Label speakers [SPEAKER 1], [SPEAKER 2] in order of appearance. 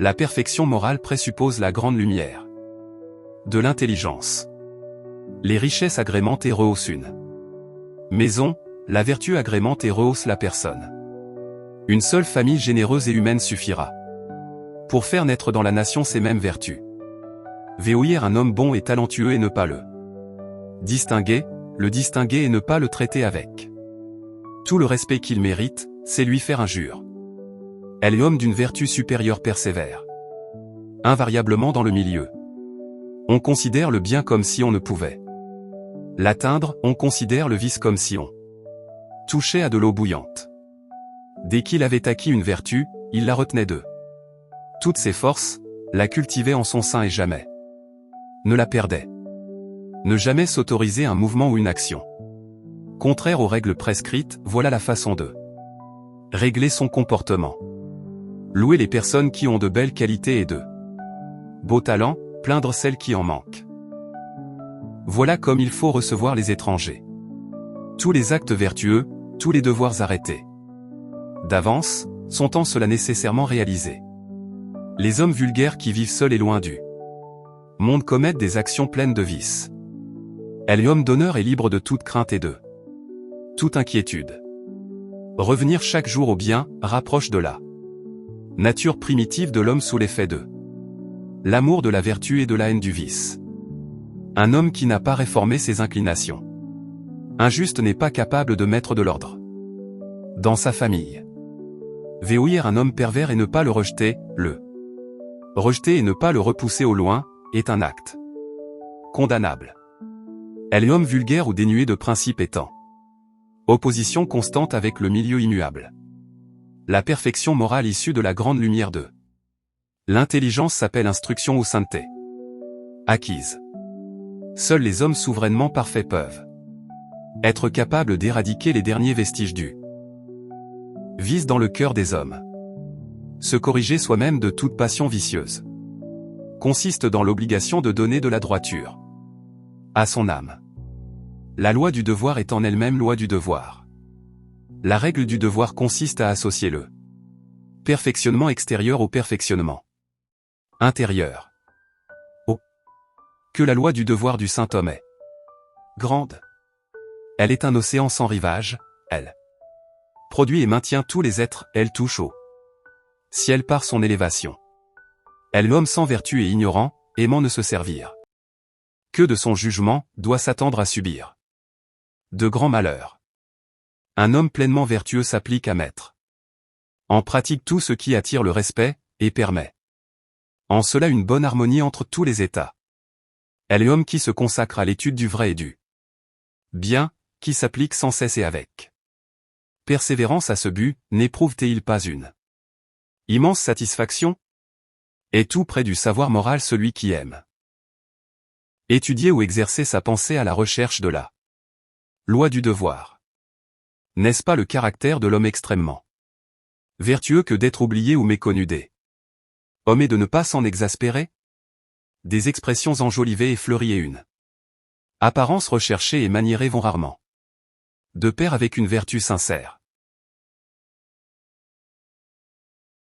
[SPEAKER 1] La perfection morale présuppose la grande lumière de l'intelligence. Les richesses agrémentent et rehaussent une maison, la vertu agrémente et rehausse la personne. Une seule famille généreuse et humaine suffira pour faire naître dans la nation ces mêmes vertus. Vouir un homme bon et talentueux et ne pas le distinguer et ne pas le traiter avec tout le respect qu'il mérite, c'est lui faire injure. L'homme d'une vertu supérieure persévère invariablement dans le milieu. On considère le bien comme si on ne pouvait l'atteindre, on considère le vice comme si on touchait à de l'eau bouillante. Dès qu'il avait acquis une vertu, il la retenait de toutes ses forces, la cultivait en son sein et jamais ne la perdait. Ne jamais s'autoriser un mouvement ou une action contraire aux règles prescrites, voilà la façon de régler son comportement. Louer les personnes qui ont de belles qualités et de beaux talents, plaindre celles qui en manquent. Voilà comme il faut recevoir les étrangers. Tous les actes vertueux, tous les devoirs arrêtés d'avance, sont en cela nécessairement réalisés. Les hommes vulgaires qui vivent seuls et loin du monde commettent des actions pleines de vices. L'homme d'honneur est libre de toute crainte et de toute inquiétude. Revenir chaque jour au bien, rapproche de la nature primitive de l'homme sous l'effet de l'amour de la vertu et de la haine du vice. Un homme qui n'a pas réformé ses inclinations injustes n'est pas capable de mettre de l'ordre dans sa famille. Vouir un homme pervers et ne pas le rejeter, le rejeter et ne pas le repousser au loin, est un acte condamnable. L'homme vulgaire ou dénué de principe étant opposition constante avec le milieu immuable. La perfection morale issue de la grande lumière de l'intelligence s'appelle instruction ou sainteté acquise. Seuls les hommes souverainement parfaits peuvent être capables d'éradiquer les derniers vestiges du vice dans le cœur des hommes. Se corriger soi-même de toute passion vicieuse consiste dans l'obligation de donner de la droiture à son âme. La loi du devoir est en elle-même loi du devoir. La règle du devoir consiste à associer le perfectionnement extérieur au perfectionnement intérieur. Oh, que la loi du devoir du saint homme est grande. Elle est un océan sans rivage, elle produit et maintient tous les êtres, elle touche au ciel par son élévation. Elle l'homme sans vertu et ignorant, aimant ne se servir que de son jugement, doit s'attendre à subir de grands malheurs. Un homme pleinement vertueux s'applique à mettre en pratique tout ce qui attire le respect, et permet en cela une bonne harmonie entre tous les états. Elle est homme qui se consacre à l'étude du vrai et du bien, qui s'applique sans cesse et avec persévérance à ce but, n'éprouve-t-il pas une immense satisfaction? Est tout près du savoir moral celui qui aime étudier ou exercer sa pensée à la recherche de la loi du devoir. N'est-ce pas le caractère de l'homme extrêmement vertueux que d'être oublié ou méconnu des hommes et de ne pas s'en exaspérer? Des expressions enjolivées et fleuries et une apparence recherchée et maniérée vont rarement de pair avec une vertu sincère.